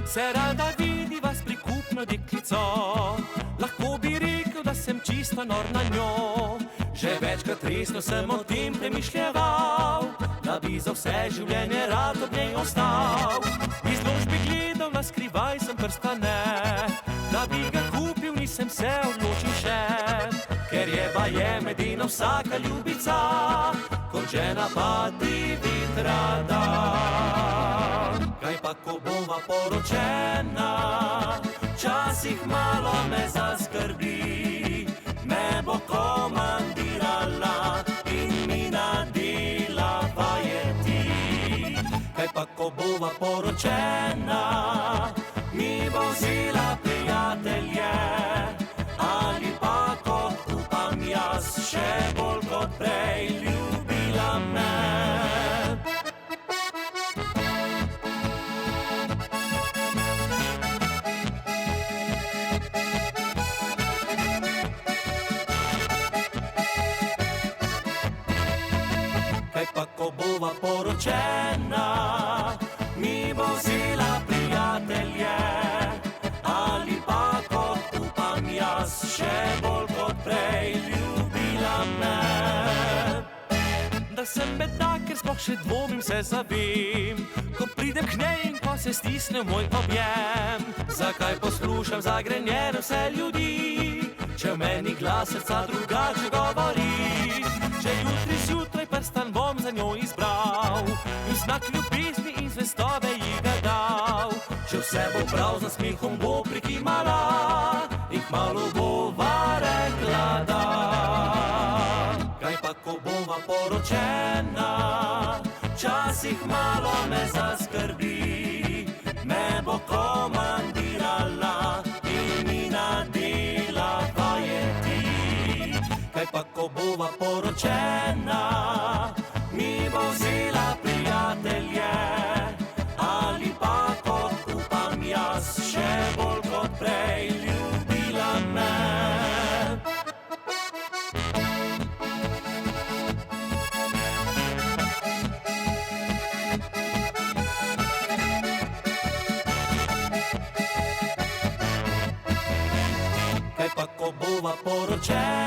Se rada vidiva s prikupno deklico, lahko bi rekel, da sem čisto nor na njo. Že večkrat resno sem o tem premišljeval, da bi za vse življenje rad ob njej ostal. Izložbi gledal na skrivaj, sem prstane, da bi ga kupil, nisem se odločil še. Ker je baje medina vsaka ljubica, kot žena pa divit rada. Kaj pa ko bova poročena, včasih malo me zaskrbi. Me bo komandirala in mi nadela vajeti. Kaj pa ko bova poročena, mi bo vzela prijatelje, ali pa kot upam jaz, še bolj kot prej ljubila me. Kaj pa ko bova poročena, mi bo vzela prijatelje, ali pa kot upam jaz, še bolj kot prej ljubila me. Da sem bedak, ker sploh še dvomim, se zavem, ko pridem k njej in ko se stisne v moj objem. Zakaj poslušam zagrenjene vse ljudi, če v meni glas srca drugače govori? Če jutri zjutraj prstan bom za njo izbral in znak ljubezni in zvestobe ji ga dal. Če vse bo prav, z nasmehom bo prikimala in kmalu bova rekla da. Kaj pa ko bova poročena, včasih malo me zaskrbi. Me bo komandirala in mi nadela vajeti. Kaj pa ko bova poročena, mi bo vzela prijatelje, ali pa kot upam jaz, še bolj kot prej ljubila me. Kaj pa ko bova poročena,